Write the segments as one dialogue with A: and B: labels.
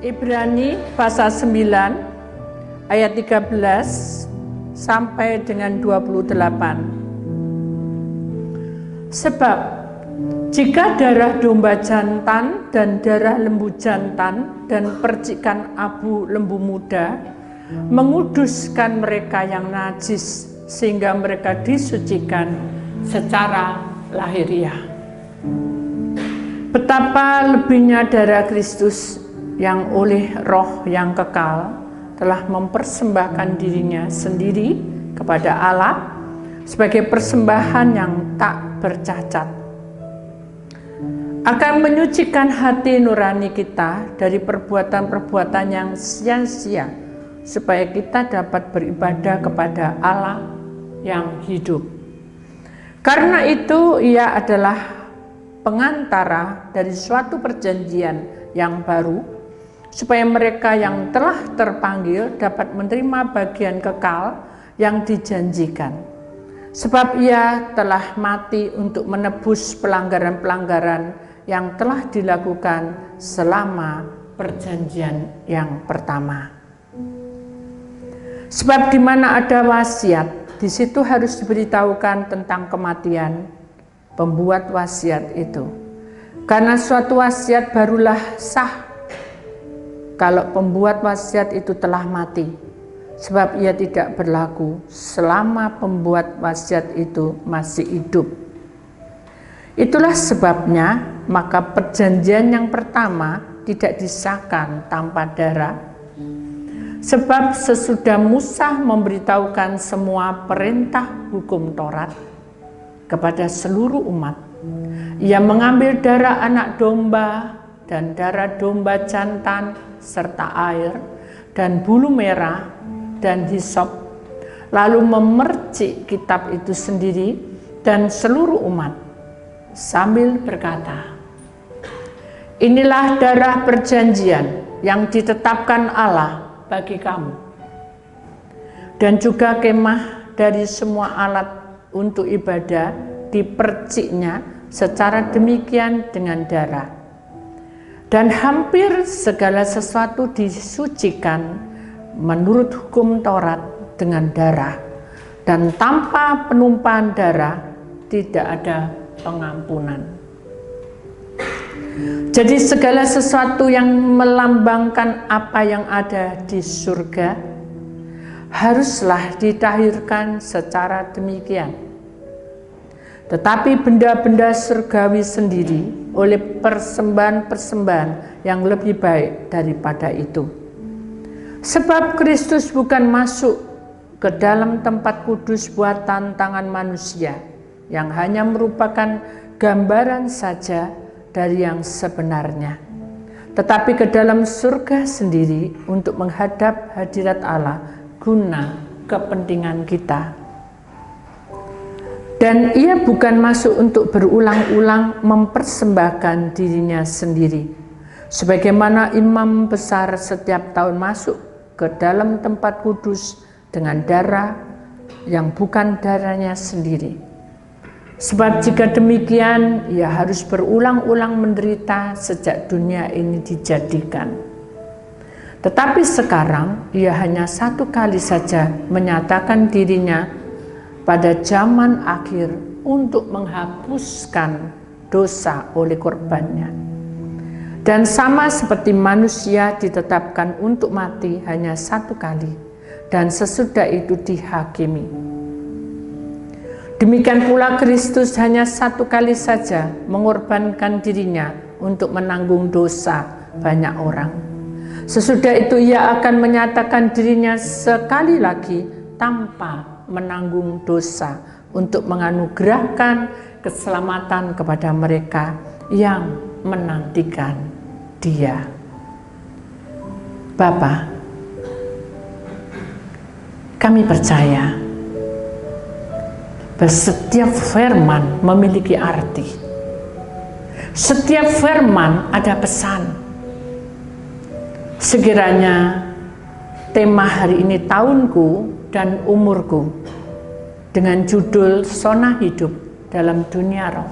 A: Ibrani pasal 9 ayat 13 sampai dengan 28. Sebab jika darah domba jantan dan darah lembu jantan dan percikan abu lembu muda menguduskan mereka yang najis sehingga mereka disucikan secara lahiriah, betapa lebihnya darah Kristus yang oleh Roh yang kekal telah mempersembahkan dirinya sendiri kepada Allah sebagai persembahan yang tak bercacat, akan menyucikan hati nurani kita dari perbuatan-perbuatan yang sia-sia, supaya kita dapat beribadah kepada Allah yang hidup. Karena itu Ia adalah pengantara dari suatu perjanjian yang baru, supaya mereka yang telah terpanggil dapat menerima bagian kekal yang dijanjikan. Sebab Ia telah mati untuk menebus pelanggaran-pelanggaran yang telah dilakukan selama perjanjian yang pertama. Sebab di mana ada wasiat, di situ harus diberitahukan tentang kematian pembuat wasiat itu. Karena suatu wasiat barulah sah kalau pembuat wasiat itu telah mati, sebab ia tidak berlaku selama pembuat wasiat itu masih hidup. Itulah sebabnya maka perjanjian yang pertama tidak disahkan tanpa darah. Sebab sesudah Musa memberitahukan semua perintah hukum Taurat kepada seluruh umat, ia mengambil darah anak domba dan darah domba jantan serta air dan bulu merah dan hisop, lalu memercik kitab itu sendiri dan seluruh umat sambil berkata, "Inilah darah perjanjian yang ditetapkan Allah bagi kamu." Dan juga kemah dari semua alat untuk ibadah diperciknya secara demikian dengan darah. Dan hampir segala sesuatu disucikan menurut hukum Taurat dengan darah, dan tanpa penumpahan darah tidak ada pengampunan. Jadi segala sesuatu yang melambangkan apa yang ada di surga haruslah ditahirkan secara demikian. Tetapi benda-benda surgawi sendiri oleh persembahan-persembahan yang lebih baik daripada itu. Sebab Kristus bukan masuk ke dalam tempat kudus buatan tangan manusia, yang hanya merupakan gambaran saja dari yang sebenarnya, tetapi ke dalam surga sendiri untuk menghadap hadirat Allah guna kepentingan kita. Dan Ia bukan masuk untuk berulang-ulang mempersembahkan dirinya sendiri, sebagaimana imam besar setiap tahun masuk ke dalam tempat kudus dengan darah yang bukan darahnya sendiri. Sebab jika demikian, Ia harus berulang-ulang menderita sejak dunia ini dijadikan. Tetapi sekarang Ia hanya satu kali saja menyatakan dirinya pada zaman akhir untuk menghapuskan dosa oleh korbannya. Dan sama seperti manusia ditetapkan untuk mati hanya satu kali, dan sesudah itu dihakimi, demikian pula Kristus hanya satu kali saja mengorbankan dirinya untuk menanggung dosa banyak orang. Sesudah itu Ia akan menyatakan dirinya sekali lagi tanpa menanggung dosa untuk menganugerahkan keselamatan kepada mereka yang menantikan Dia. Bapa, kami percaya bahwa setiap firman memiliki arti. Setiap firman ada pesan. Sekiranya tema hari ini tahunku dan umurku, dengan judul Sona Hidup dalam Dunia Roh.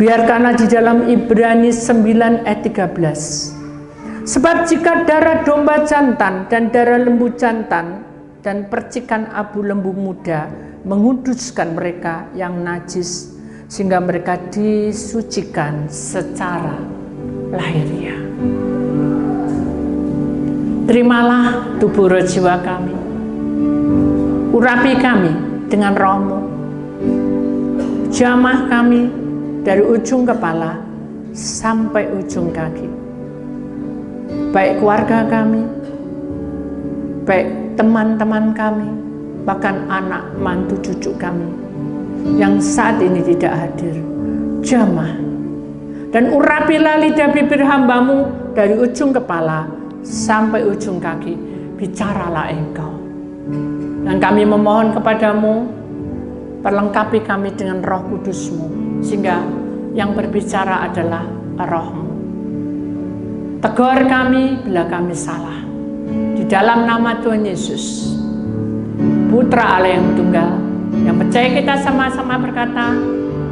A: Biarkanlah di dalam Ibrani 9 ayat 13 Sebab jika darah domba jantan dan darah lembu jantan dan percikan abu lembu muda menguduskan mereka yang najis, sehingga mereka disucikan secara lahiriah. Terimalah tubuh roh jiwa kami, urapi kami dengan roh-Mu, jamah kami dari ujung kepala sampai ujung kaki, baik keluarga kami, baik teman-teman kami, bahkan anak mantu cucu kami yang saat ini tidak hadir. Jamah dan urapilah lidah bibir hamba-Mu dari ujung kepala sampai ujung kaki. Bicaralah Engkau, dan kami memohon kepadamu, perlengkapi kami dengan Roh Kudus-Mu, sehingga yang berbicara adalah Roh-Mu. Tegur kami bila kami salah, di dalam nama Tuhan Yesus, Putra Allah yang tunggal, yang percaya kita sama-sama berkata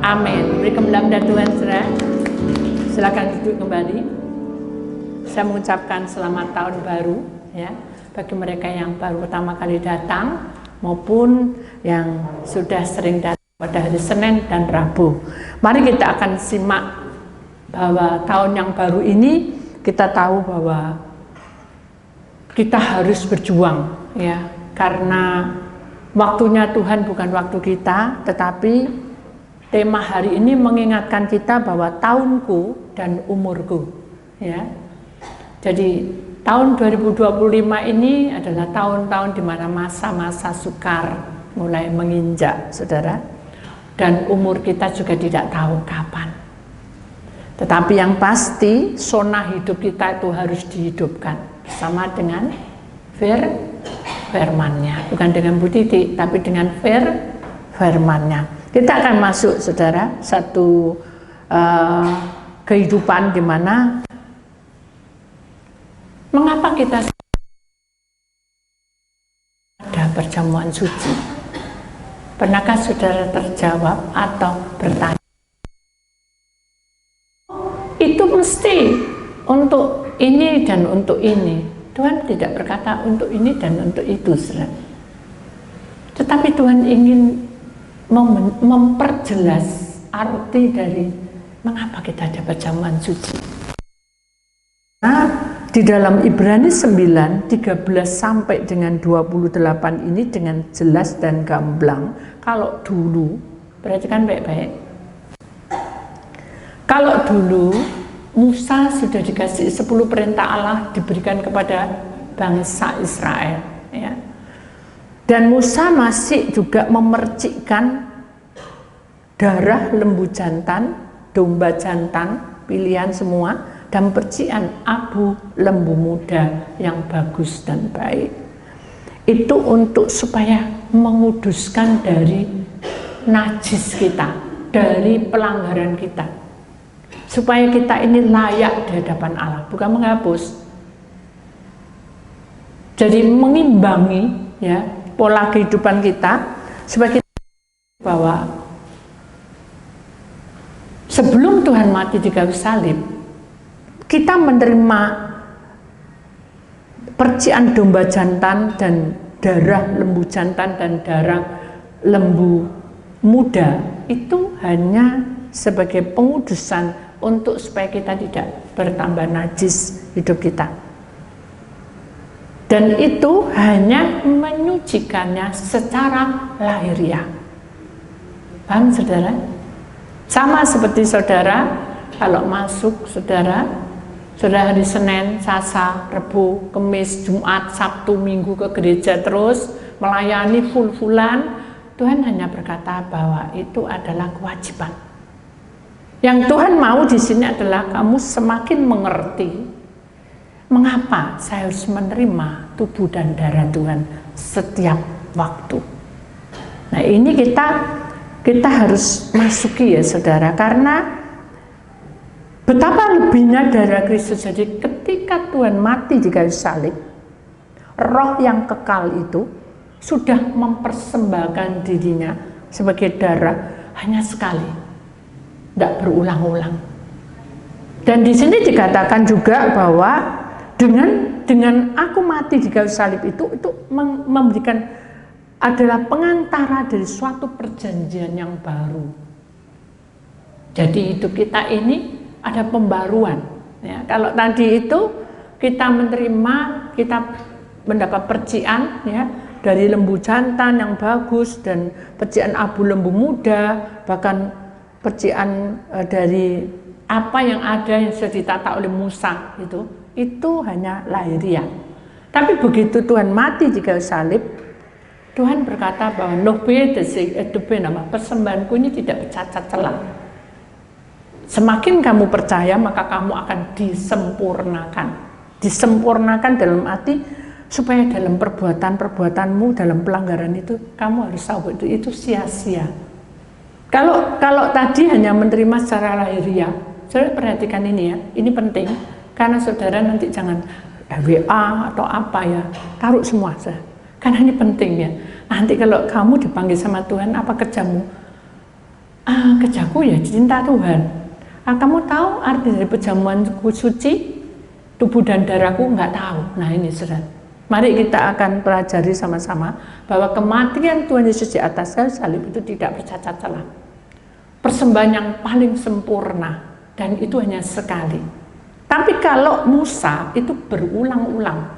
A: amin. Beri kemuliaan Tuhan, saudara. Silakan duduk kembali. Saya mengucapkan selamat tahun baru ya bagi mereka yang baru pertama kali datang maupun yang sudah sering datang pada hari Senin dan Rabu. Mari kita akan simak bahwa tahun yang baru ini kita tahu bahwa kita harus berjuang ya, karena waktunya Tuhan bukan waktu kita, tetapi tema hari ini mengingatkan kita bahwa tahunku dan umurku ya. Jadi tahun 2025 ini adalah tahun-tahun di mana masa-masa sukar mulai menginjak, saudara. Dan umur kita juga tidak tahu kapan. Tetapi yang pasti, zona hidup kita itu harus dihidupkan bersama dengan firman-Nya, bukan dengan Bu Titi, tapi dengan firman-Nya. Kita akan masuk, saudara, satu kehidupan di mana mengapa kita ada perjamuan suci? Pernahkah saudara terjawab atau bertanya? Itu mesti untuk ini dan untuk ini. Tuhan tidak berkata untuk ini dan untuk itu, saudara. Tetapi Tuhan ingin memperjelas arti dari mengapa kita ada perjamuan suci. Nah, di dalam Ibrani 9, 13 sampai dengan 28 ini dengan jelas dan gamblang. Kalau dulu, perhatikan baik-baik. Kalau dulu Musa sudah dikasih 10 perintah Allah diberikan kepada bangsa Israel ya. Dan Musa masih juga memercikkan darah lembu jantan, domba jantan, pilihan semua, dan percikan abu lembu muda yang bagus dan baik. Itu untuk supaya menguduskan dari najis kita, dari pelanggaran kita, supaya kita ini layak di hadapan Allah, bukan menghapus. Jadi mengimbangi ya pola kehidupan kita supaya kita bahwa sebelum Tuhan mati di kayu salib, kita menerima percikan domba jantan dan darah lembu jantan dan darah lembu muda itu hanya sebagai pengudusan untuk supaya kita tidak bertambah najis hidup kita. Dan itu hanya menyucikannya secara lahiriah. Paham, saudara? Sama seperti saudara kalau masuk saudara hari Senin, Selasa, Rabu, Kamis, Jumat, Sabtu, Minggu ke gereja terus melayani full-fullan, Tuhan hanya berkata bahwa itu adalah kewajiban. Yang Tuhan mau di sini adalah kamu semakin mengerti mengapa saya harus menerima tubuh dan darah Tuhan setiap waktu. Nah, ini kita harus masuki ya saudara, karena betapa lebihnya darah Kristus. Jadi ketika Tuhan mati di kayu salib, roh yang kekal itu sudah mempersembahkan dirinya sebagai darah hanya sekali, tidak berulang-ulang. Dan di sini dikatakan juga bahwa Dengan aku mati di kayu salib itu memberikan adalah pengantara dari suatu perjanjian yang baru. Jadi hidup kita ini ada pembaruan. Ya, kalau tadi itu kita menerima, kita mendapat percikan ya dari lembu jantan yang bagus dan percikan abu lembu muda, bahkan percikan dari apa yang ada yang sudah ditata oleh Musa itu hanya lahiriah. Tapi begitu Tuhan mati di kayu salib, Tuhan berkata bahwa nama persembahanku ini tidak bercacat celah. Semakin kamu percaya maka kamu akan disempurnakan. Disempurnakan dalam arti supaya dalam perbuatanmu, dalam pelanggaran itu kamu harus tahu itu sia-sia. Kalau tadi hanya menerima secara lahiriah, saudara perhatikan ini ya, ini penting karena saudara nanti jangan WA atau apa ya, taruh semua saudara. Karena ini penting ya. Nanti kalau kamu dipanggil sama Tuhan, apa kerjamu? Kerjaku ya cinta Tuhan. Kamu tahu arti dari perjamuanku suci? Tubuh dan darahku nggak tahu. Nah ini saudara. Mari kita akan pelajari sama-sama bahwa kematian Tuhan Yesus di atas kayu salib itu tidak bercacat celah. Persembahan yang paling sempurna dan itu hanya sekali. Tapi kalau Musa itu berulang-ulang.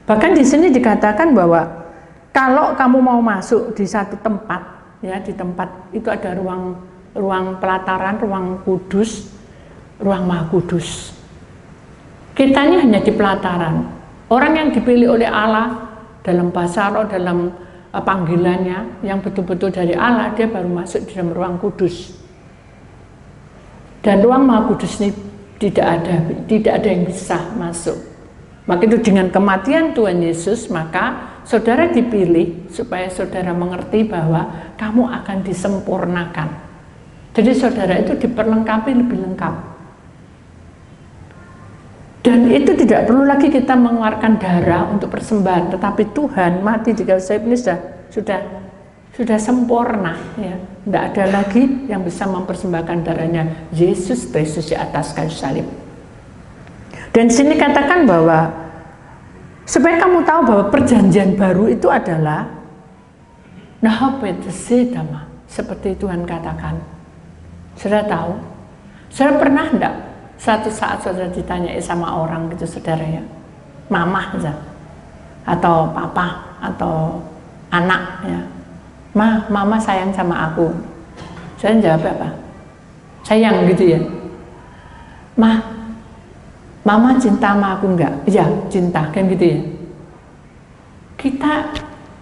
A: Bahkan di sini dikatakan bahwa kalau kamu mau masuk di satu tempat, ya di tempat itu ada ruang pelataran, ruang kudus, ruang maha kudus. Kita ini hanya di pelataran. Orang yang dipilih oleh Allah dalam bahasa roh, dalam panggilannya yang betul-betul dari Allah, dia baru masuk di dalam ruang kudus. Dan ruang maha kudus ini tidak ada yang bisa masuk. Maka itu dengan kematian Tuhan Yesus, maka saudara dipilih supaya saudara mengerti bahwa kamu akan disempurnakan. Jadi saudara itu diperlengkapi lebih lengkap. Dan itu tidak perlu lagi kita mengeluarkan darah untuk persembahan, tetapi Tuhan mati di kayu salib ini sudah sempurna, ya. Tidak ada lagi yang bisa mempersembahkan darahnya Yesus Kristus di atas kayu salib. Dan sini katakan bahwa supaya kamu tahu bahwa perjanjian baru itu adalah seperti Tuhan katakan. Saudara tahu? Saudara pernah enggak suatu saat saudara ditanya sama orang gitu saudara ya, mama aja, atau papa atau anak ya, mama sayang sama aku. Saya jawab apa? Sayang gitu ya. Mama cinta sama aku enggak? Iya, cinta, kan gitu ya. Kita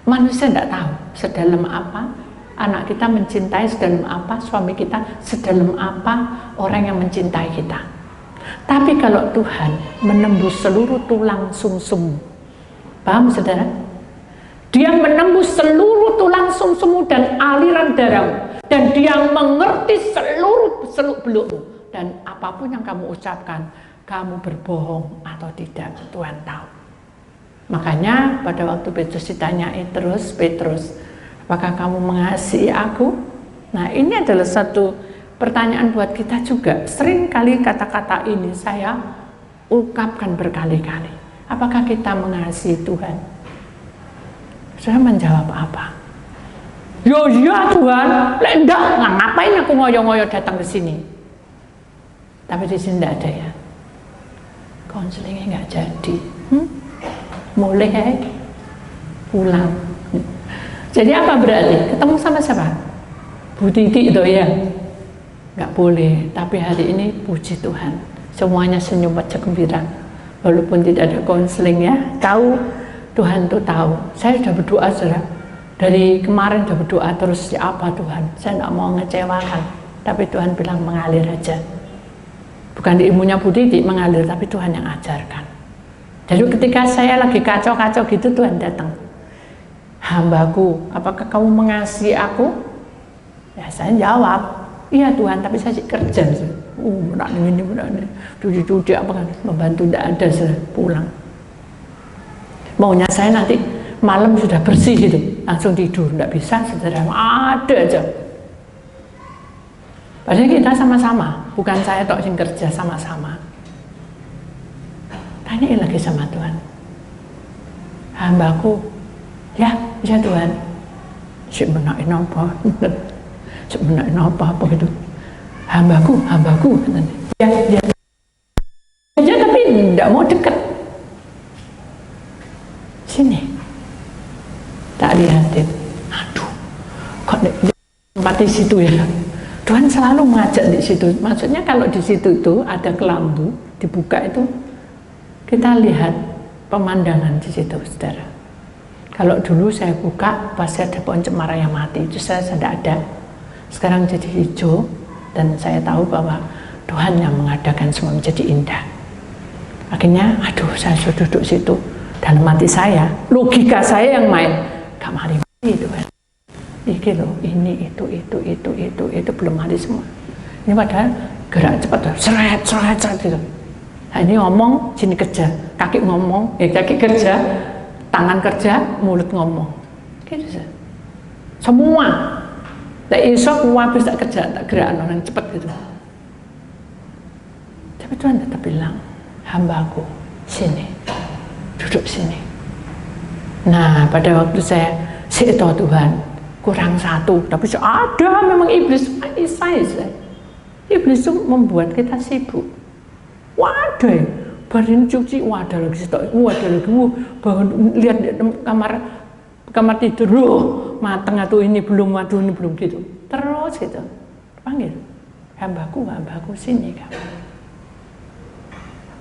A: manusia enggak tahu sedalam apa anak kita mencintai, sedalam apa suami kita, sedalam apa orang yang mencintai kita. Tapi kalau Tuhan menembus seluruh tulang sumsum, paham saudara? Dia menembus seluruh tulang sumsummu dan aliran darahmu, dan dia mengerti seluruh seluk-belukmu, dan apapun yang kamu ucapkan, kamu berbohong atau tidak, Tuhan tahu. Makanya pada waktu Petrus ditanyai terus, Petrus, apakah kamu mengasihi aku? Nah ini adalah satu pertanyaan buat kita juga. Sering kali kata-kata ini saya ungkapkan berkali-kali. Apakah kita mengasihi Tuhan? Saya menjawab apa? Yo iya Tuhan, enggak, ngapain aku ngoyo-ngoyo datang ke sini? Tapi di sini tidak ada ya. Konselingnya nggak jadi, mulai pulang. Jadi apa berarti? Ketemu sama siapa? Bu Titi itu ya? Nggak boleh. Tapi hari ini puji Tuhan, semuanya senyum wajah gembira, walaupun tidak ada konseling ya. Tahu Tuhan tuh tahu. Saya sudah berdoa saudara. Dari kemarin sudah berdoa terus ya apa Tuhan? Saya nggak mau ngecewakan, tapi Tuhan bilang mengalir aja. Bukan di ilmunya Bu Titi mengalir, tapi Tuhan yang ajarkan. Jadi ketika saya lagi kacau-kacau gitu, Tuhan datang. Hambaku, apakah kamu mengasihi aku? Ya saya jawab, iya Tuhan, tapi saya kerja. Ini, cuci apa kan, membantu tidak ada, saya pulang. Maunya saya nanti malam sudah bersih gitu, langsung tidur, tidak bisa, saudara, ada aja. Padahal kita sama-sama, bukan saya tok sing kerja sama-sama. Tanya lagi sama Tuhan. Hambaku, ya Tuhan. Sebenarnya apa? Sebenarnya apa gitu. Hambaku. Ya, dia aja tapi tidak mau dekat. Sini. Tak lihatin. Aduh, kok tempat di situ ya? Tuhan selalu mengajak di situ. Maksudnya kalau di situ itu ada kelambu dibuka itu, kita lihat pemandangan di situ, saudara. Kalau dulu saya buka pasti ada pohon cemara yang mati, itu saya tidak ada. Sekarang jadi hijau dan saya tahu bahwa Tuhan yang mengadakan semua menjadi indah. Akhirnya, aduh, saya sudah duduk situ. Dalam hati saya, logika saya yang main. Gak mari-mari Tuhan. Iki loh, ini, itu belum mari semua. Ini padahal gerak cepat, seret gitu. Nah, ini ngomong, sini kerja. Kaki ngomong, kaki kerja, tangan kerja, mulut ngomong. Gitu saja. Semua. Tak isok, habis tak kerja, tak gerak orang cepat gitu. Tapi Tuhan tetap bilang, hambaku, sini, duduk sini. Nah, pada waktu saya tahu Tuhan, kurang satu, tapi ada memang iblis. Iblis itu membuat kita sibuk. Waduh, barin cuci, wadah lagi stok, wadah lagi, bangun lihat kamar tidur, mateng atau ini belum, waduh ini belum gitu. Terus gitu, panggil, hambaku sini kamu.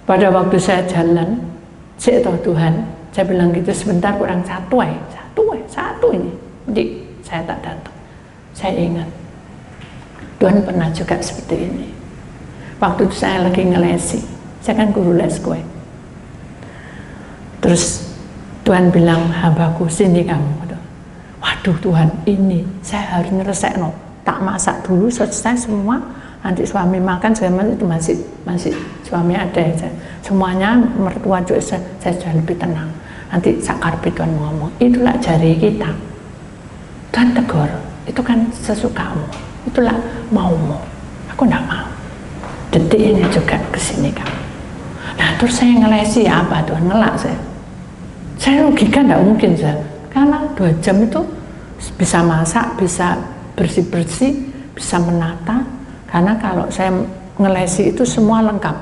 A: Pada waktu saya jalan, saya tahu Tuhan, saya bilang gitu sebentar kurang satu ini. Jadi saya tak datang. Saya ingat Tuhan pernah juga seperti ini. Waktu itu saya lagi ngelesi, saya kan guru les kue. Terus Tuhan bilang, hambaku sini kamu. Waduh Tuhan, ini saya harus nyelesain. Tak masak dulu, selesai semua. Nanti suami makan, saya itu masih suami ada ya. Semuanya mertua juga saya sudah lebih tenang. Nanti sakar Tuhan ngomong, itulah jari kita. Tuhan tegur, itu kan sesukamu, itulah maumu. Aku tidak mau. Detik ini juga kesini kamu. Nah terus saya ngelesi apa Tuhan, ngelak saya. Saya logika tidak mungkin saya. Karena 2 jam itu bisa masak, bisa bersih-bersih, bisa menata. Karena kalau saya ngelesi itu semua lengkap.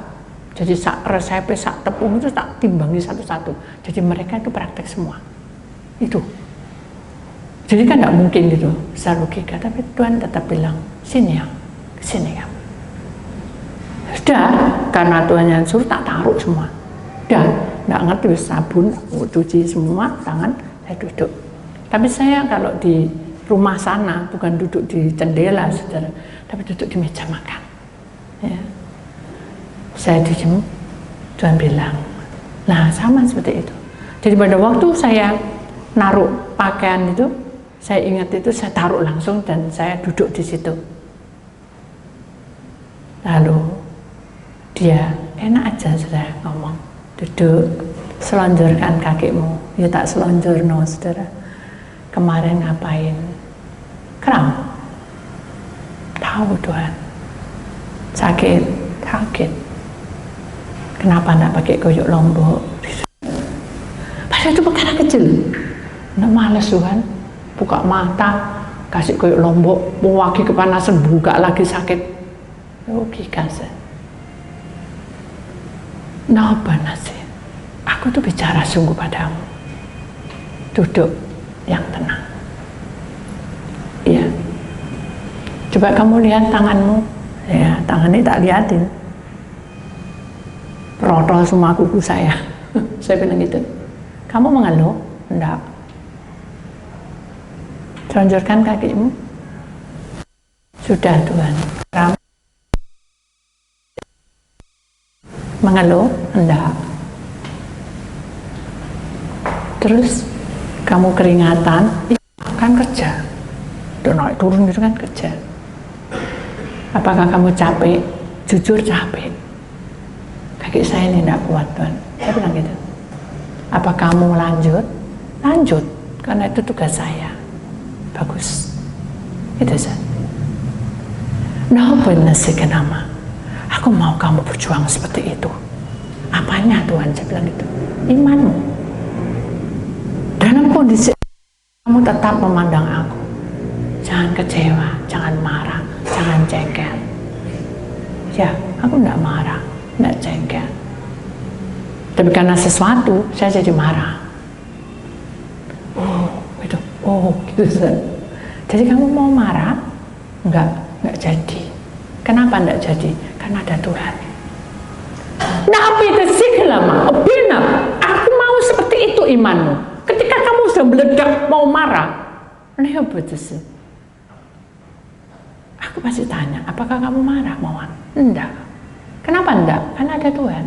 A: Jadi sak resep, sak tepung itu tak timbangi satu-satu. Jadi mereka itu praktek semua. Itu. Jadi kan tidak mungkin gitu, secara logika. Tapi Tuhan tetap bilang, sini ya, sini ya. Sudah, karena Tuhan yang suruh tak taruh semua. Sudah, tidak ngerti sabun, cuci semua tangan, saya duduk. Tapi saya kalau di rumah sana bukan duduk di jendela, saudara, tapi duduk di meja makan. Ya. Saya diam, Tuhan bilang, nah sama seperti itu. Jadi pada waktu saya naruh pakaian itu, saya ingat itu saya taruh langsung dan saya duduk di situ. Lalu dia enak aja sudah ngomong, duduk, selonjorkan kakimu. Ya tak selonjorno, saudara. Kemarin ngapain? Kram. Tahu Tuhan. Sakit, kaget. Kenapa enggak pakai koyok lombok? Padahal itu perkara kecil. Nggak males Tuhan. Buka mata, kasih koyok lombok, mau lagi kepanasan, buka lagi sakit. Logika saya. Napa nasi? Aku tuh bicara sungguh padamu. Duduk yang tenang. Iya. Coba kamu lihat tanganmu. Ya, tangannya tak lihatin. Protol semua kuku saya. Saya bilang gitu. Kamu mengeluh? Enggak. Selonjorkan kakimu. Sudah Tuhan. Mengeluh? Enggak. Terus kamu keringatan, kan kerja. Udah naik turun gitu kan kerja. Apakah kamu capek? Jujur capek. Kaki saya ini tidak kuat Tuhan. Saya bilang gitu. Apa kamu lanjut? Lanjut, karena itu tugas saya. Bagus. Itu saja. Nah, benar sih kenapa? Aku mau kamu berjuang seperti itu. Apanya Tuhan? Saya bilang gitu. Imanmu. Dalam kondisi kamu tetap memandang aku. Jangan kecewa, jangan marah, jangan jengkel. Ya, aku enggak marah, enggak jengkel. Tapi karena sesuatu, saya jadi marah. Oh, gitu. Jadi kamu mau marah? Enggak jadi. Kenapa enggak jadi? Karena ada Tuhan. Nabi lama, aku mau seperti itu imanmu. Ketika kamu sudah meledak mau marah, aku pasti tanya, apakah kamu marah, Mawar? Enggak. Kenapa enggak? Karena ada Tuhan.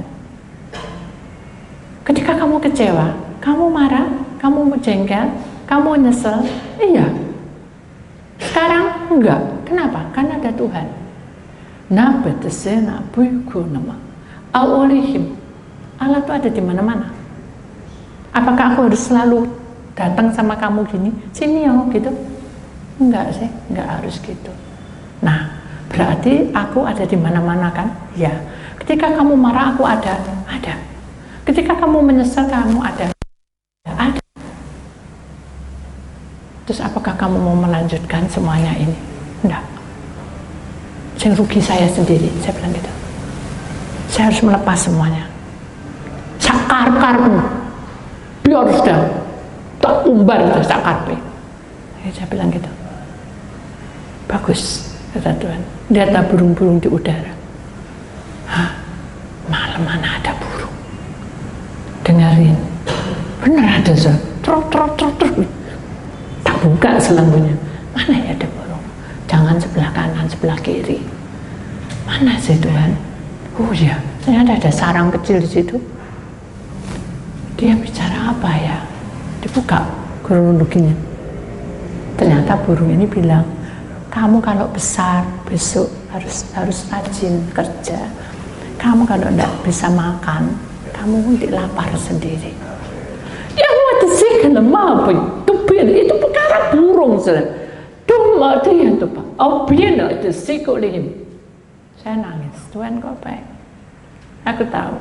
A: Ketika kamu kecewa, kamu marah, kamu jengkel, kamu nyesel, iya. Sekarang enggak. Kenapa? Karena ada Tuhan. Allah itu ada di mana-mana. Apakah aku harus selalu datang sama kamu gini, sini ya gitu? Enggak sih, enggak harus gitu. Nah, berarti aku ada di mana-mana kan? Ya. Ketika kamu marah, aku ada. Ketika kamu menyesal, kamu ada. Terus apakah kamu mau melanjutkan semuanya ini? Enggak. Yang rugi saya sendiri, saya bilang gitu. Saya harus melepas semuanya. Sakar-karmu, biar sudah tak umbar sakar-karmu. Saya bilang gitu. Bagus, kata Tuhan. Lihat burung-burung di udara. Hah, malam mana ada burung? Dengarin, benar ada so. Trot. Tak buka selangkunya. Mana ya ada burung? Jangan sebelah kanan, sebelah kiri. Mana sih Tuhan? Oh ya, ternyata ada sarang kecil di situ. Dia bicara apa ya? Dibuka kronologinya. Ternyata burung ini bilang, kamu kalau besar besok harus rajin kerja. Kamu kalau tidak bisa makan, kamu nanti lapar sendiri. Ya waktu sih kenapa itu perkara burung saudara. Cuma dia tuh pak. Oh biar itu sih kok lihim. Saya nangis. Tuhan kok baik. Aku tahu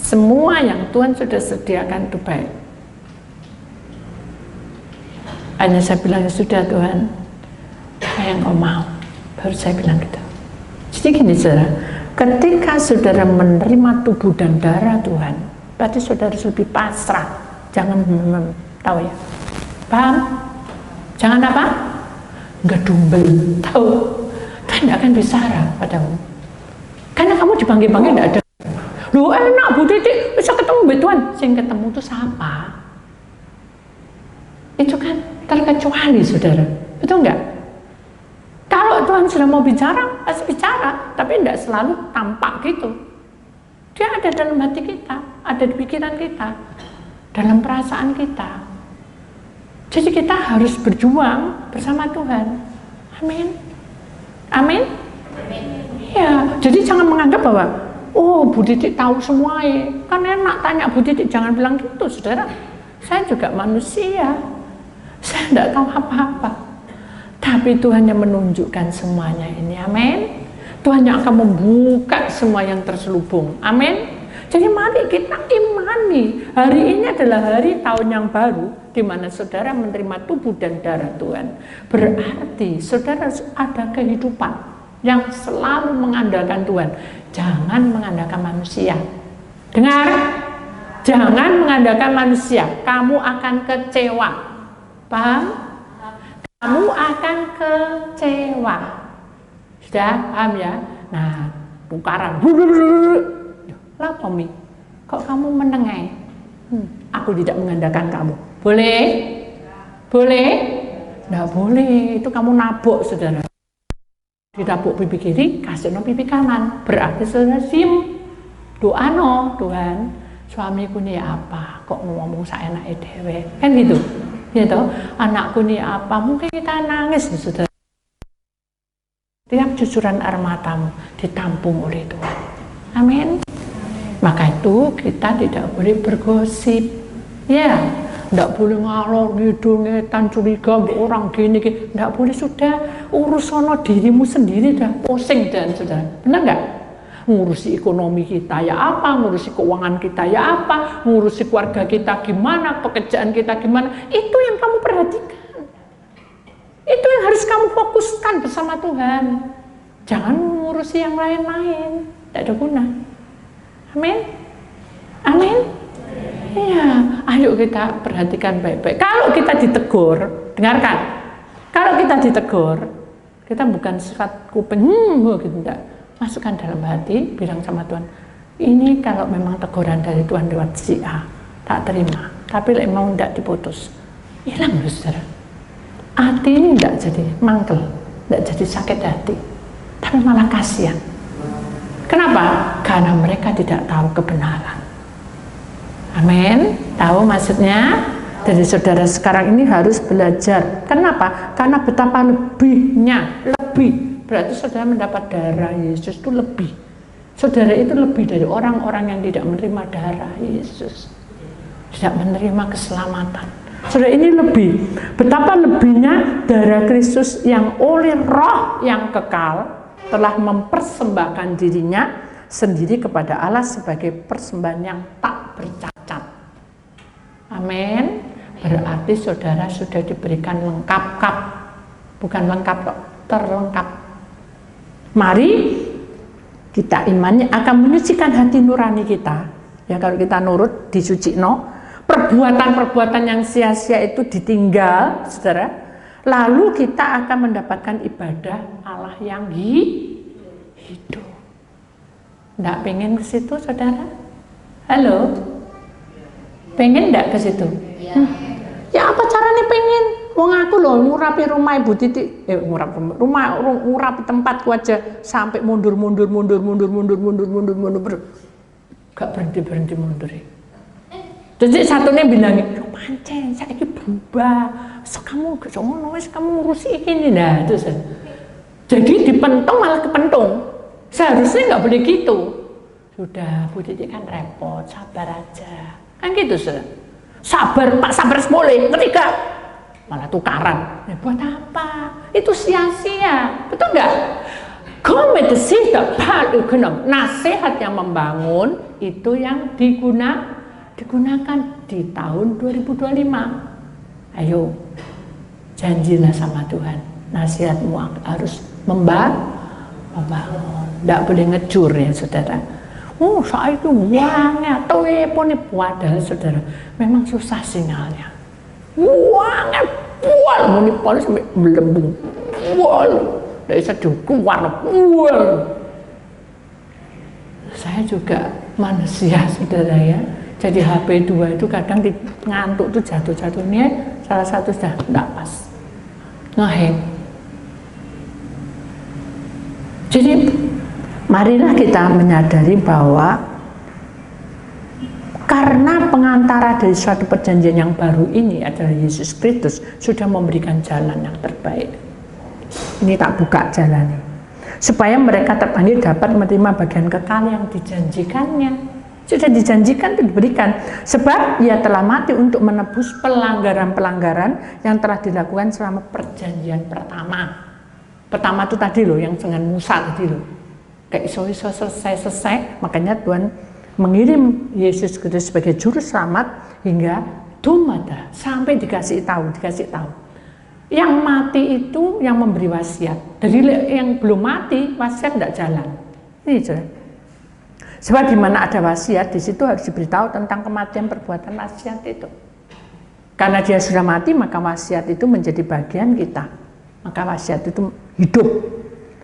A: semua yang Tuhan sudah sediakan itu baik. Hanya saya bilang sudah Tuhan, apa yang kau mau? Baru saya bilang gitu. Jadi gini saudara, ketika saudara menerima tubuh dan darah Tuhan, berarti saudara harus lebih pasrah. Jangan tahu ya, paham? Jangan apa? Ngedumbel, tahu? Kan tidak akan bicara padamu. Karena kamu dipanggil-panggil tidak ada. Loh enak Bu Titik bisa ketemu dengan Tuhan. Yang ketemu itu siapa? Itu kan terkecuali saudara, betul enggak? Kalau Tuhan sudah mau bicara, pasti bicara, tapi tidak selalu tampak gitu. Dia ada dalam hati kita, ada di pikiran kita, dalam perasaan kita. Jadi kita harus berjuang bersama Tuhan. Amin. Amin. Ya, jadi jangan menganggap bahwa oh Bu Titik tahu semua ya. Kan enak tanya Bu Titik, jangan bilang gitu saudara. Saya juga manusia. Saya tidak tahu apa-apa. Tapi Tuhan yang menunjukkan semuanya ini. Amin. Tuhan yang akan membuka semua yang terselubung. Amin. Jadi mari kita imani. Hari ini adalah hari tahun yang baru di mana saudara menerima tubuh dan darah Tuhan. Berarti saudara ada kehidupan yang selalu mengandalkan Tuhan. Jangan mengandalkan manusia. Dengar? Jangan mengandalkan manusia. Kamu akan kecewa. Paham? Kamu akan kecewa. Sudah paham ya? Nah, tukaran. Lapa Mi? Kok kamu menengai? Aku tidak mengandalkan kamu. Boleh? Boleh? Tidak boleh. Itu kamu nabok, saudara. Ditabuk pipi kiri, kasih no pipi kanan. Berarti saudara sim. Doa no, Tuhan. Suamiku nih apa? Kok ngomong seenaknya dewe? Kan gitu. Gitu. Anakku nih apa? Mungkin kita nangis, saudara. Tiap cucuran air matamu ditampung oleh Tuhan. Amin. Maka itu kita tidak boleh bergosip. Ya. Tidak boleh ngalor ngidul ngetan curiga orang gini, tidak boleh. Sudah urus sono dirimu sendiri dah pusing dan saudara, benar nggak? ngurusi ekonomi kita ya apa, ngurusi keuangan kita ya apa, ngurusi keluarga kita gimana, pekerjaan kita gimana. Itu yang kamu perhatikan. Itu yang harus kamu fokuskan bersama Tuhan. Jangan ngurusi yang lain-lain, tidak ada guna. Amin. Amin. Iya, ayo kita perhatikan baik-baik. Kalau kita ditegur, dengarkan. Kalau kita ditegur, kita bukan sifat kuping, gitu enggak. Masukkan dalam hati, bilang sama Tuhan, ini kalau memang teguran dari Tuhan lewat si A, tak terima. Tapi mau enggak diputus, hilang loh saudara. Hati ini enggak jadi mangkel, enggak jadi sakit hati, tapi malah kasihan. Kenapa? Karena mereka tidak tahu kebenaran. Amin. Tahu maksudnya? Jadi saudara sekarang ini harus belajar. Kenapa? Karena betapa lebihnya, lebih. Berarti saudara mendapat darah Yesus itu lebih. Saudara itu lebih dari orang-orang yang tidak menerima darah Yesus. Tidak menerima keselamatan. Saudara ini lebih. Betapa lebihnya darah Kristus yang oleh roh yang kekal telah mempersembahkan dirinya sendiri kepada Allah sebagai persembahan yang tak bercacat. Amin. Berarti saudara sudah diberikan lengkap, bukan lengkap kok, terlengkap. Mari kita imannya akan menyucikan hati nurani kita. Ya kalau kita nurut disucikno, perbuatan-perbuatan yang sia-sia itu ditinggal, saudara. Lalu kita akan mendapatkan ibadah Allah yang hidup. Nggak pengen ke situ, saudara? Halo? Pengen nggak ke situ? Ya apa caranya pengen? Wong aku loh ngurapi rumah Ibu Titi, ngurapi tempatku aja sampai mundur. Gak berhenti mundur. Jadi satunya bilangin, pancen saya ini berubah. So kamu kamu ngurusi ini dah. Jadi dipentung malah kepentung. Seharusnya nggak boleh gitu. Sudah, Bu Titi kan repot, sabar aja. Kan gitu, saudara. Sabar, Pak, sabar boleh. Ketika malah tukaran. Ya, buat apa? Itu sia-sia. Betul nggak? Nasihat yang membangun itu yang digunakan di tahun 2025. Ayo, janjilah sama Tuhan. Nasihatmu harus membangun. Tidak boleh ngejur ya saudara. Saya itu uangnya telepon padahal saudara memang susah sinyalnya. Uangnya pual monipol sampai melembung. Pual dari sejuku warna pual. Saya juga manusia saudara ya. Jadi HP 2 itu kadang ngantuk tuh jatuh-jatuhnya salah satu sudah tidak pas. Ngeheng. Jadi marilah kita menyadari bahwa karena pengantara dari suatu perjanjian yang baru ini adalah Yesus Kristus sudah memberikan jalan yang terbaik. Ini tak buka jalannya supaya mereka terpanggil dapat menerima bagian kekal yang dijanjikannya. Sudah dijanjikan itu diberikan sebab ia telah mati untuk menebus pelanggaran-pelanggaran yang telah dilakukan selama perjanjian pertama. Pertama itu tadi loh yang dengan Musa tadi loh. Kayak iso-iso selesai, makanya Tuhan mengirim Yesus Kristus sebagai juru selamat hingga dumada sampai dikasih tahu. Yang mati itu yang memberi wasiat. Dari yang belum mati wasiat tidak jalan. Ini saudara. Sebab di mana ada wasiat di situ harus diberitahu tentang kematian perbuatan wasiat itu. Karena dia sudah mati maka wasiat itu menjadi bagian kita. Maka wasiat itu hidup.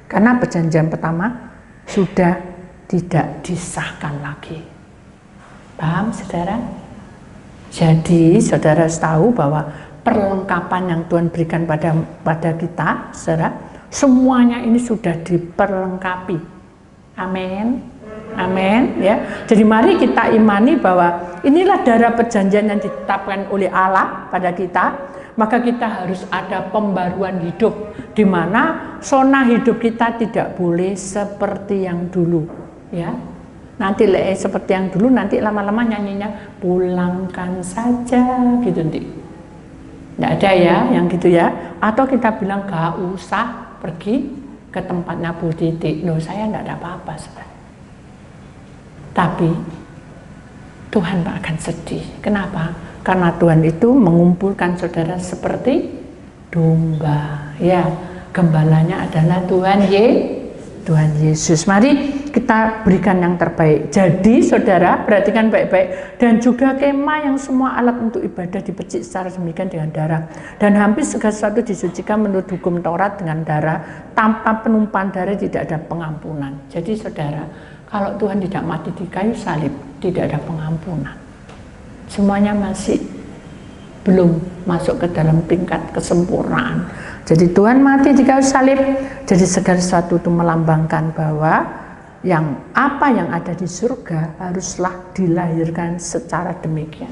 A: Karena perjanjian pertama sudah tidak disahkan lagi. Paham saudara? Jadi saudara harus tahu bahwa perlengkapan yang Tuhan berikan pada kita, saudara, semuanya ini sudah diperlengkapi. Amin. Amin ya. Jadi mari kita imani bahwa inilah darah perjanjian yang ditetapkan oleh Allah pada kita. Maka kita harus ada pembaruan hidup di mana zona hidup kita tidak boleh seperti yang dulu ya. Nanti seperti yang dulu nanti lama-lama nyanyinya pulangkan saja gitu nanti. Tidak ada ya yang gitu ya. Atau kita bilang gak usah pergi ke tempatnya Bu Titi. Loh saya tidak ada apa-apa sebenarnya. Tapi Tuhan akan sedih. Kenapa? Karena Tuhan itu mengumpulkan saudara seperti domba. Ya, gembalanya adalah Tuhan Yesus. Mari kita berikan yang terbaik. Jadi saudara, perhatikan baik-baik. Dan juga kemah yang semua alat untuk ibadah dipercik secara demikian dengan darah. Dan hampir segala sesuatu disucikan menurut hukum Taurat dengan darah. Tanpa penumpahan darah tidak ada pengampunan. Jadi saudara, kalau Tuhan tidak mati di kayu salib, tidak ada pengampunan. Semuanya masih belum masuk ke dalam tingkat kesempurnaan. Jadi Tuhan mati di kayu salib, jadi segala sesuatu itu melambangkan bahwa apa yang ada di surga haruslah dilahirkan secara demikian.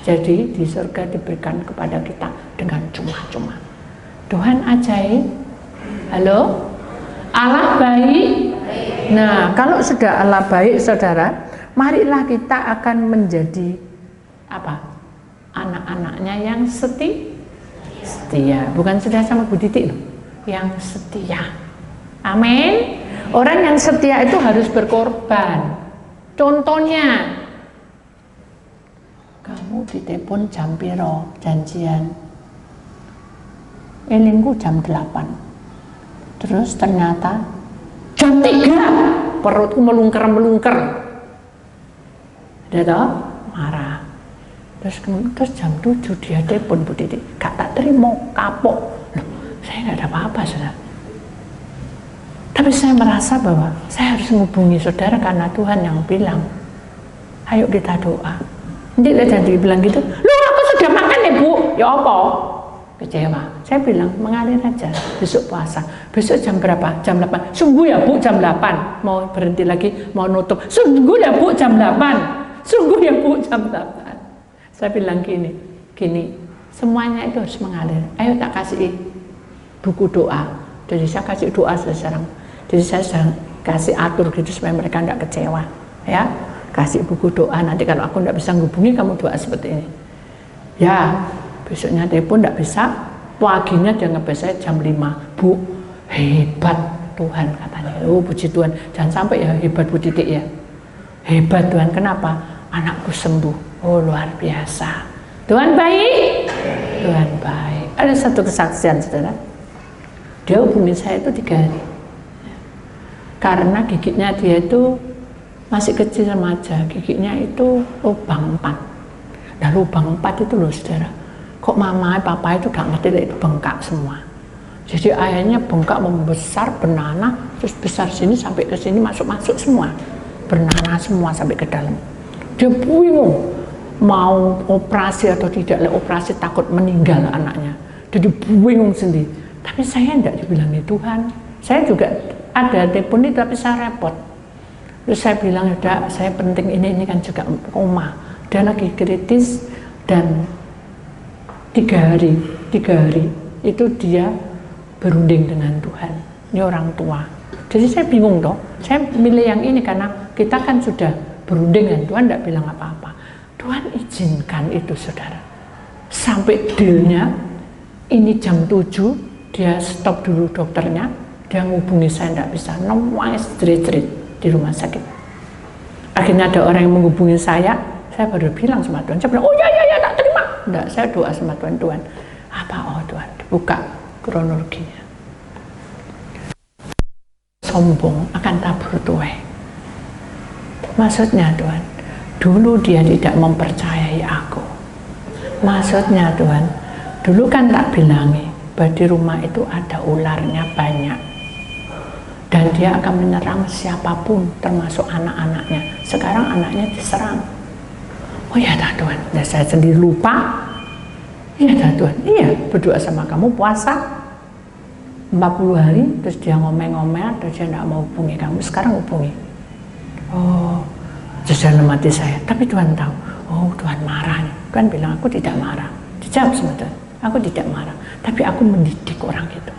A: Jadi di surga diberikan kepada kita dengan cuma-cuma. Tuhan ajaib. Halo? Allah baik. Nah, kalau sudah Allah baik, saudara, marilah kita akan menjadi apa? Anak-anaknya yang setia. Bukan setia sama Bu Titik loh, yang setia. Amin. Orang yang setia itu harus berkorban. Contohnya, kamu ditelepon jam piro janjian, elingku jam 8, terus ternyata jam 3 perutku melungker. Dia tahu, marah. Terus jam 7 dia telepon Bu Titik, gak tak terima, kapok. Loh, saya gak ada apa-apa, saudara. Tapi saya merasa bahwa saya harus menghubungi saudara karena Tuhan yang bilang, ayo kita doa. Nanti dia bilang gitu, loh aku sudah makan ya Bu, ya apa? Kecewa. Saya bilang, mengalir aja, besok puasa. Besok jam berapa? Jam 8. Sungguh ya Bu, jam 8. Mau berhenti lagi, mau nutup. Sungguh ya Bu, jam 8. Sungguh ya Bu, jam 8. Saya bilang gini, semuanya itu harus mengalir. Ayo tak kasih buku doa. Jadi saya kasih doa sekarang. Jadi saya kasih atur gitu supaya mereka tidak kecewa. Ya, kasih buku doa. Nanti kalau aku tidak bisa menghubungi kamu doa seperti ini. Ya, besoknya telepon tidak bisa. Paginya dia ngebes saya jam 5. Bu, hebat Tuhan katanya. Oh puji Tuhan. Jangan sampai ya hebat Bu Titik ya. Hebat Tuhan. Kenapa? Anakku sembuh. Oh luar biasa. Tuhan baik. Tuhan baik. Ada satu kesaksian saudara. Dia hubungi saya itu 3 hari. Karena giginya dia itu masih kecil remaja. Giginya itu lubang 4. Nah lubang 4 itu loh saudara. Kok mama papa itu gak ngerti itu bengkak semua. Jadi akhirnya bengkak membesar, bernanah, terus besar sini sampai ke sini masuk semua. Bernanah semua sampai ke dalam. Dia bingung mau operasi atau tidak operasi, takut meninggal anaknya. Jadi bingung sendiri. Tapi saya tidak dibilangi Tuhan. Saya juga ada telepon itu tapi saya repot. Terus saya bilang udah, saya penting ini kan juga koma. Dia lagi kritis dan 3 hari itu dia berunding dengan Tuhan. Ini orang tua. Jadi saya bingung toh. Saya milih yang ini karena kita kan sudah berunding dengan Tuhan, tidak bilang apa-apa. Tuhan izinkan itu saudara. Sampai dealnya ini jam 7 dia stop dulu dokternya. Dia ngubungi saya tidak bisa. Nangis jerit-jerit di rumah sakit. Akhirnya ada orang yang menghubungi saya baru bilang sama Tuhan. Saya bilang, oh ya tak terima. Enggak, saya doa sama Tuhan. Apa? Oh Tuhan, buka kronologinya. Sombong akan tabur tuai. Maksudnya Tuhan, dulu dia tidak mempercayai aku. Maksudnya Tuhan, dulu kan tak bilangi bahwa di rumah itu ada ularnya banyak. Dan dia akan menyerang siapapun termasuk anak-anaknya. Sekarang anaknya diserang. Oh ya dah Tuhan, dan saya sendiri lupa. Iya dah Tuhan, iya berdoa sama kamu puasa 40 hari, terus dia ngomel-ngomel, terus dia tidak mau hubungi kamu. Sekarang hubungi. Oh, terus dalam hati saya, tapi Tuhan tahu. Oh Tuhan marah nih. Tuhan bilang aku tidak marah. Dijawab sama Tuhan, aku tidak marah. Tapi aku mendidik orang itu.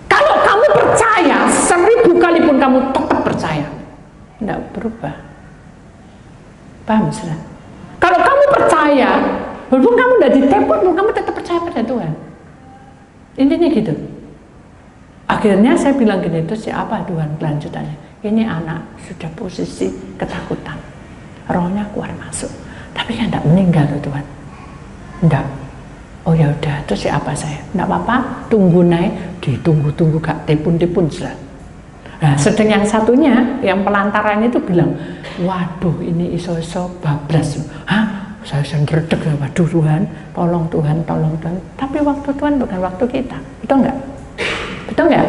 A: Kalau kamu percaya, 1000 kali pun kamu tetap percaya. Tidak berubah. Paham sudah? Kalau kamu percaya, walaupun kamu tidak ditelepon, kamu tetap percaya pada Tuhan. Intinya gitu. Akhirnya saya bilang gini, itu siapa Tuhan kelanjutannya? ini anak sudah posisi ketakutan, rohnya keluar masuk, tapi kan tidak meninggal loh Tuhan. Enggak. Oh ya udah, terus siapa saya? Enggak apa-apa, tunggu naik, ditunggu-tunggu gak tepun-tepun sudah. Nah, sedang yang satunya, yang pelantaran itu bilang, waduh ini iso-iso bablas. Hah? Saya sendiri waduh Tuhan, tolong Tuhan, tolong Tuhan. Tapi waktu Tuhan bukan waktu kita, betul enggak? Betul enggak?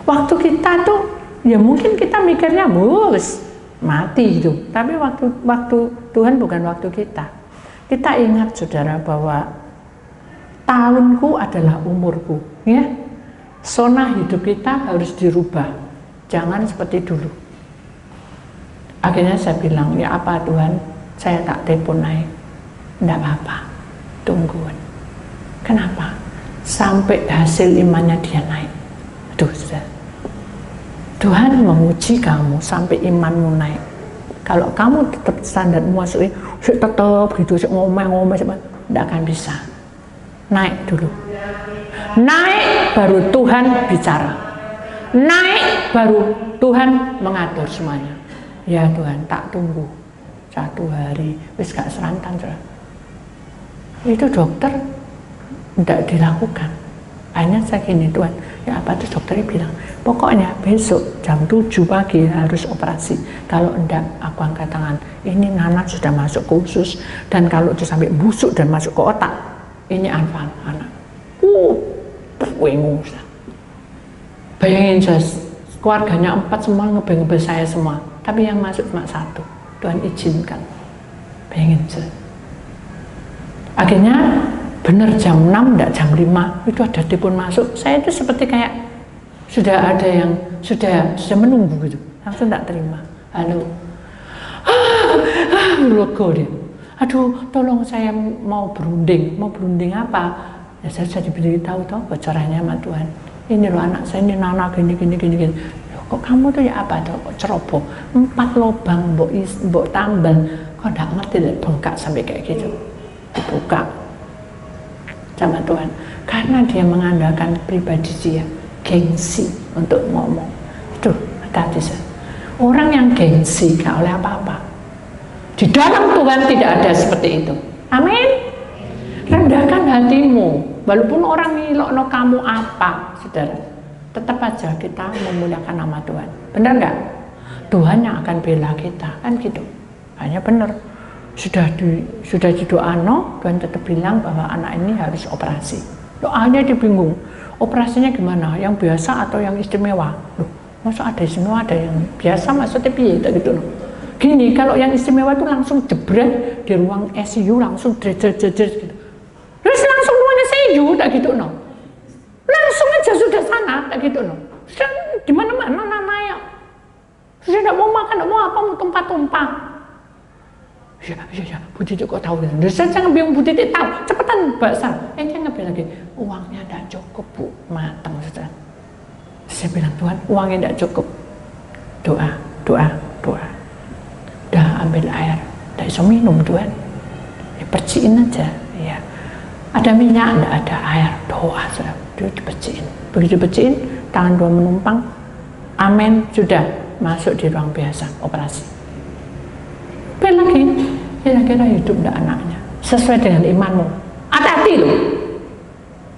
A: Waktu kita tuh, ya mungkin kita mikirnya, bus mati gitu. Tapi waktu Tuhan bukan waktu kita. Kita ingat saudara bahwa tahunku adalah umurku, ya. Zona hidup kita harus dirubah, jangan seperti dulu. Akhirnya saya bilang, ya apa Tuhan, saya tak telepon naik. Enggak apa-apa, tungguin. Kenapa? Sampai hasil imannya dia naik. Aduh, sudah. Tuhan menguji kamu sampai imanmu naik. Kalau kamu tetap standar masuk, tetap gitu, ngomong-ngomong, tidak akan bisa. Naik dulu. Naik baru Tuhan bicara. Naik baru Tuhan mengatur semuanya. Ya Tuhan, tak tunggu 1 hari, wis gak serantan sudah. Itu dokter tidak dilakukan. Akhirnya saya gini, Tuhan, ya apa tuh dokternya bilang, pokoknya besok jam 7 pagi harus operasi. Kalau enggak, aku angkat tangan. Ini nanah sudah masuk ke usus, dan kalau itu sampai busuk dan masuk ke otak, ini anfal anak. Bingung. Bayangin keluarganya 4 semua ngebel-ngebel saya semua, tapi yang masuk cuma 1. Tuhan izinkan. Bayangin akhirnya benar jam 6, enggak jam 5 itu ada telepon masuk. Saya itu seperti kayak sudah ada yang sudah menunggu gitu, langsung tak terima. Halo, lega dia. Aduh, tolong saya mau berunding apa? Ya saya sudah diberitahu toh bocorannya sama Tuhan. Ini loh anak saya ini Nana gini. Kok kamu tuh ya apa tuh? Kok ceroboh? 4 lubang mbok tambal. Kok enggak ngerti deh bengkak sampai kayak gitu. Dibuka sama Tuhan. Karena dia mengandalkan pribadi dia, gengsi untuk ngomong. Itu hati-hati saya. Orang yang gengsi gak oleh apa-apa. Di dalam Tuhan tidak ada seperti itu. Amin. Rendahkan hatimu, walaupun orang ngilokno kamu apa, saudara, tetap aja kita memuliakan nama Tuhan. Benar nggak? Tuhan yang akan bela kita, kan gitu. Hanya benar. Sudah didoano, Tuhan tetap bilang bahwa anak ini harus operasi. Doanya dia bingung, operasinya gimana? Yang biasa atau yang istimewa? Loh, masa ada istimewa, ada yang biasa, maksudnya piye gitu loh. Gini, kalau yang istimewa itu langsung jebret di ruang ICU, langsung jejer gitu. Terus langsung ruangnya ICU, tak gitu no. Langsung aja sudah sana, tak gitu no. Sudah di mana-mana namanya. Sudah tidak mau makan, tidak mau apa, mau tumpah-tumpah. Ya, Bu Titik kok tahu. Saya jangan bilang Bu Titik tahu, cepetan baksa. Dia ngambil lagi, uangnya tidak cukup Bu, matang sudah. Saya bilang Tuhan, uangnya tidak cukup. Doa. Udah ambil air, tidak bisa minum Tuhan. Ya perciin aja, ya. Ada minyak, tidak ada air, doa sudah. Diperciin. Begitu diperciin, tangan 2 menumpang, amin, sudah masuk di ruang biasa operasi. Lagi, kira-kira hidup tidak anaknya sesuai dengan imanmu. Hati-hati loh.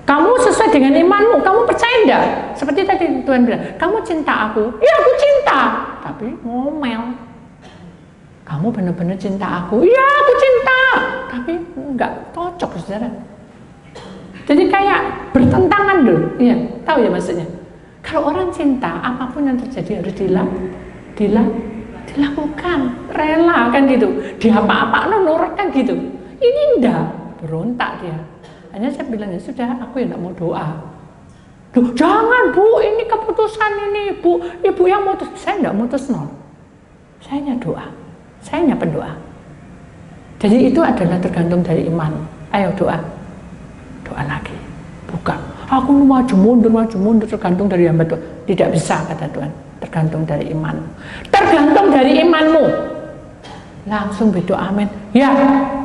A: Kamu sesuai dengan imanmu, kamu percaya enggak? Seperti tadi Tuhan bilang, kamu cinta aku? Ya aku cinta, tapi ngomel. Kamu benar-benar cinta aku? Ya aku cinta, tapi enggak cocok saudara. Jadi kayak bertentangan loh. Iya, tahu ya maksudnya. Kalau orang cinta, apapun yang terjadi harus dilakukan, rela kan gitu. Dia apa-apa nurut kan gitu. Ini enggak, berontak dia. Hanya saya bilang, ya sudah, aku ya enggak mau doa. Duh, jangan Bu, ini keputusan ini Bu, Ibu yang mutus. Saya enggak mutus nol. Saya hanya doa, saya hanya pendoa. Jadi itu adalah tergantung dari iman. Ayo doa lagi, buka. Aku maju mundur tergantung dari hamba Tuhan. Tidak bisa kata Tuhan, tergantung dari iman. Tergantung dari imanmu. Langsung berdoa amin. Ya,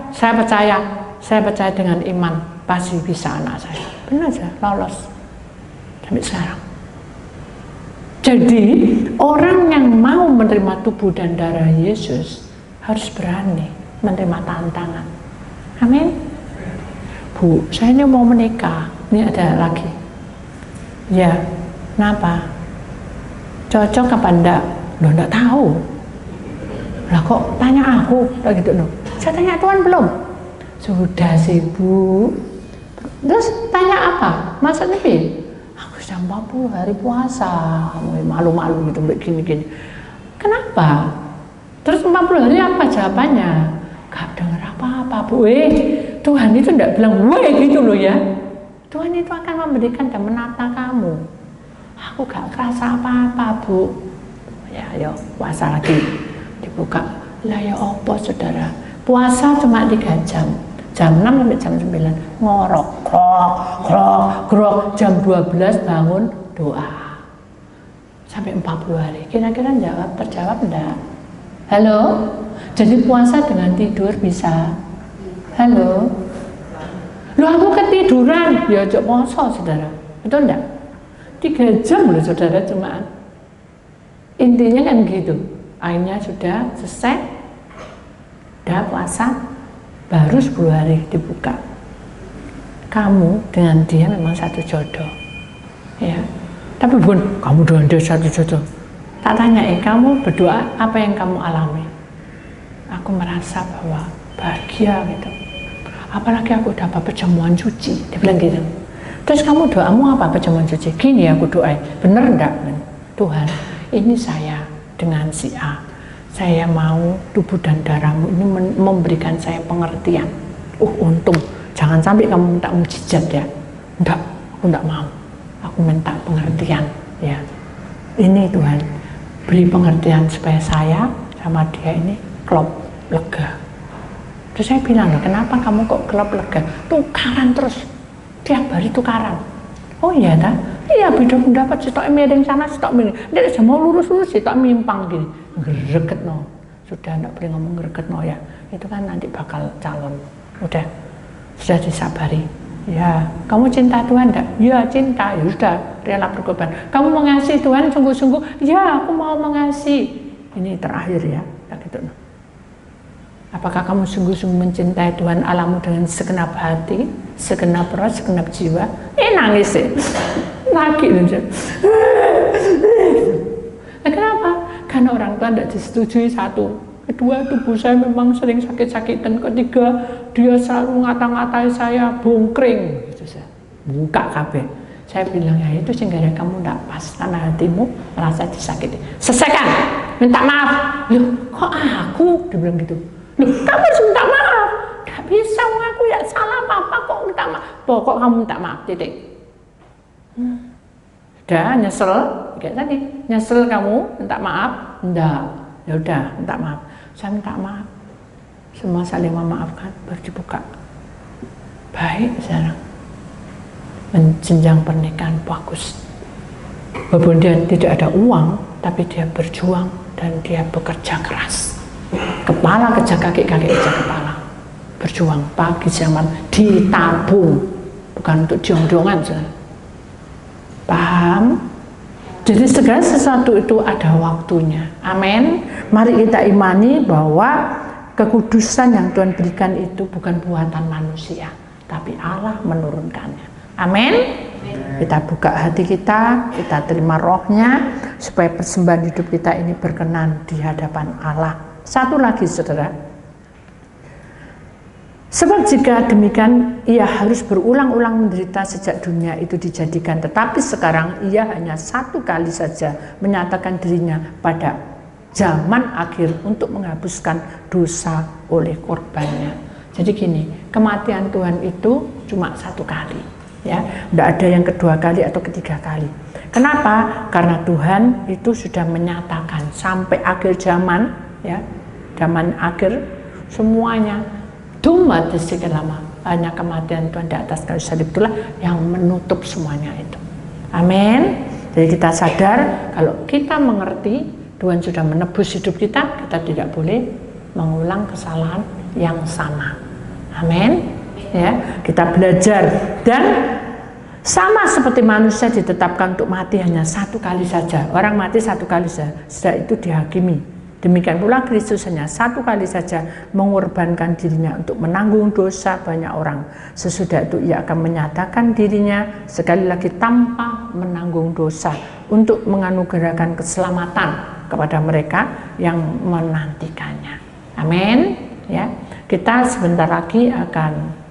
A: saya percaya dengan iman pasti bisa anak saya. Benar saja, lolos sampai sekarang. Jadi orang yang mau menerima tubuh dan darah Yesus harus berani menerima tantangan. Amin. Bu, saya ini mau menikah. Ini ada lagi. Ya, kenapa? Cocok apa enggak? Loh, enggak tahu. Lah kok tanya aku? Kayak gitu loh. Saya tanya Tuhan belum? Sudah sih Bu. Terus tanya apa? Maksudnya nih? Aku sudah 40 hari puasa. Malu-malu gitu, begini-gini. Kenapa? Terus 40 hari apa jawabannya? Gak dengar apa-apa Bu. Tuhan itu enggak bilang gitu loh ya. Tuhan itu akan memberikan dan menata kamu. Aku gak kerasa apa-apa Bu. Ya ayo puasa lagi. Dibuka. Lah ya apa saudara? Puasa cuma 3 jam. Jam 6 sampai jam 9 ngorok, grok, jam 12 bangun doa. Sampai 40 hari. Kira-kira terjawab enggak? Halo? Jadi puasa dengan tidur bisa? Halo? Loh aku ketiduran, ya ajak puasa saudara. Betul enggak? 3 jam loh saudara cuma. Intinya kan gitu. Akhirnya sudah selesai. Udah puasa, baru 10 hari dibuka. Kamu dengan dia memang satu jodoh. Ya. Tapi bukan kamu dengan dia satu jodoh. Tak tanya, kamu berdoa apa yang kamu alami? Aku merasa bahwa bahagia gitu. Apalagi aku dapat perjamuan suci, dia bilang gitu. Terus kamu doamu apa perjamuan suci? Gini aku doain, bener enggak? Tuhan, ini saya dengan si A. Saya mau tubuh dan darahmu ini memberikan saya pengertian. Untung, jangan sampai kamu minta mujizat ya. Enggak, aku enggak mau. Aku minta pengertian ya. Ini Tuhan, beri pengertian supaya saya sama dia ini klop, lega. Terus saya bilang, kenapa kamu kok klop lega? Tukaran terus, tiap hari tukaran. Oh iya tak? Iya beda pendapat, sitok miring sana, sitok miring. Dia sudah mau lurus-lurus, sitok mimpang gini. Ngereget no. Sudah enggak boleh ngomong ngereget no ya. Itu kan nanti bakal calon. Udah, sudah disabari. Ya, kamu cinta Tuhan enggak? Ya cinta, ya sudah rela berkorban. Kamu mengasihi Tuhan sungguh-sungguh? Ya, aku mau mengasihi. Ini terakhir ya, tak gitu no. Apakah kamu sungguh-sungguh mencintai Tuhan Allahmu dengan segenap hati, segenap roh, segenap jiwa? Nangis sih. Lagi aja. Nah, kenapa? Karena orang tua tidak disetujui satu. Kedua, tubuh saya memang sering sakit-sakitan. Ketiga, dia selalu ngata-ngatai saya bongkring. Gitu, saya buka kabeh. Saya bilang ya itu sehingga kamu tidak pas karena hatimu merasa disakiti. Selesaikan, minta maaf. Loh, kok aku? Dia bilang gitu. Loh, kamu harus minta maaf. Gak bisa aku ya salah apa-apa kok minta maaf. Pokok kamu minta maaf, titik. Udah nyesel, kayak tadi. Nyesel kamu minta maaf? Enggak. Ya udah, minta maaf. Saya minta maaf. Semua saling memaafkan, baru dibuka. Baik sekarang. Menjenjang pernikahan bagus. Walaupun dia tidak ada uang, tapi dia berjuang dan dia bekerja keras. Kepala kerja kaki, kaki kerja kepala. Berjuang pagi siang malam, ditabung, bukan untuk diong-diongan. Paham? Jadi segala sesuatu itu ada waktunya. Amin. Mari kita imani bahwa kekudusan yang Tuhan berikan itu bukan buatan manusia, tapi Allah menurunkannya. Amin. Kita buka hati kita terima rohnya, supaya persembahan hidup kita ini berkenan di hadapan Allah. Satu lagi saudara, sebab jika demikian ia harus berulang-ulang menderita sejak dunia itu dijadikan, tetapi sekarang ia hanya satu kali saja menyatakan dirinya pada zaman akhir untuk menghapuskan dosa oleh korbannya. Jadi gini, kematian Tuhan itu cuma satu kali, ya, tidak ada yang kedua kali atau ketiga kali. Kenapa? Karena Tuhan itu sudah menyatakan sampai akhir zaman, ya, zaman akhir semuanya. Cuma sekian lama hanya kematian Tuhan di atas kayu salib itulah yang menutup semuanya itu. Amin. Jadi kita sadar kalau kita mengerti Tuhan sudah menebus hidup kita, kita tidak boleh mengulang kesalahan yang sama. Amin. Ya, kita belajar dan Sama seperti manusia ditetapkan untuk mati hanya satu kali saja. Orang mati satu kali saja, setelah itu dihakimi. Demikian pula Kristus hanya satu kali saja mengorbankan dirinya untuk menanggung dosa banyak orang. Sesudah itu ia akan menyatakan dirinya sekali lagi tanpa menanggung dosa untuk menganugerahkan keselamatan kepada mereka yang menantikannya. Amin. Ya, kita sebentar lagi akan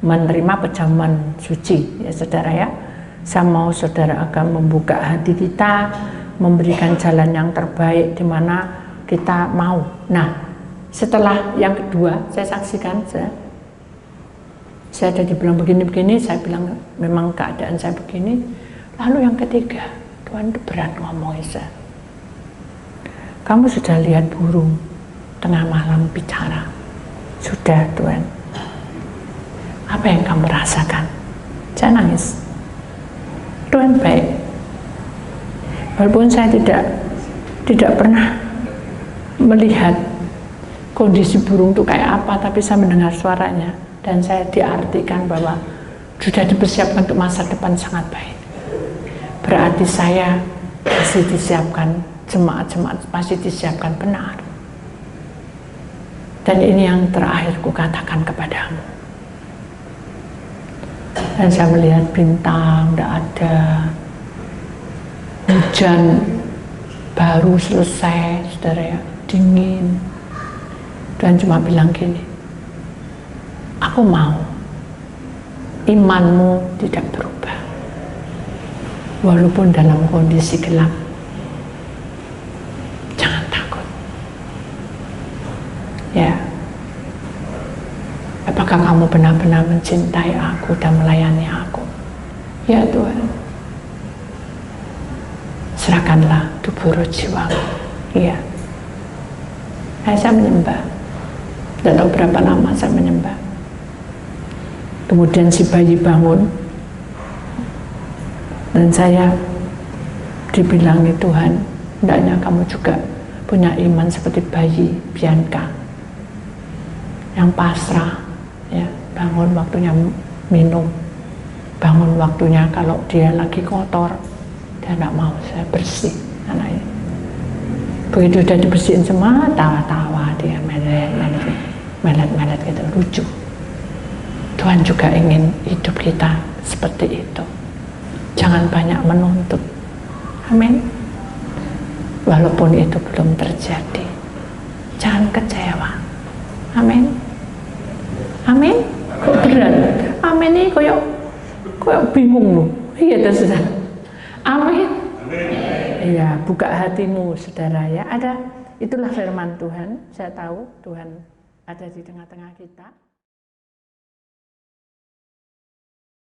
A: menerima pejaman suci, ya saudara ya. Saya mau saudara akan membuka hati kita, memberikan jalan yang terbaik di mana kita mau. Nah, setelah yang kedua, saya saksikan, saya ada dibilang begini-begini, saya bilang memang keadaan saya begini. Lalu yang ketiga, Tuhan itu berat ngomongin saya. Kamu sudah lihat burung tengah malam bicara? Sudah Tuhan. Apa yang kamu rasakan? Saya nangis. Tuhan baik. Walaupun saya tidak pernah melihat kondisi burung itu kayak apa, tapi saya mendengar suaranya dan saya diartikan bahwa sudah dipersiapkan untuk masa depan sangat baik. Berarti saya masih disiapkan, jemaat-jemaat masih disiapkan benar. Dan ini yang terakhir kukatakan kepadamu. Dan saya melihat bintang, tidak ada. Hujan baru selesai, saudara ya, dingin. Dan cuma bilang gini, aku mau imanmu tidak berubah. Walaupun dalam kondisi gelap, jangan takut. Ya, apakah kamu benar-benar mencintai aku dan melayani aku? Ya Tuhan, serahkanlah tubuh roh jiwamu. Iya, saya menyembah. Tidak tahu berapa lama saya menyembah. Kemudian si bayi bangun, dan saya dibilangi Tuhan, hendaknya kamu juga punya iman seperti bayi Bianca yang pasrah, ya, bangun waktunya minum, bangun waktunya kalau dia lagi kotor, dia tidak mau, saya bersih anaknya. Begitu udah dibersihin semua, tawa-tawa dia, melet gitu, lucu. Tuhan juga ingin hidup kita seperti itu. Jangan banyak menuntut. Amin. Walaupun itu belum terjadi, jangan kecewa. Amin. Amin. Kok berat? Amin ini koyok bingung loh. Iya sudah. Amin. Iya, buka hatimu saudara ya. Itulah firman Tuhan. Saya tahu Tuhan ada di tengah-tengah kita.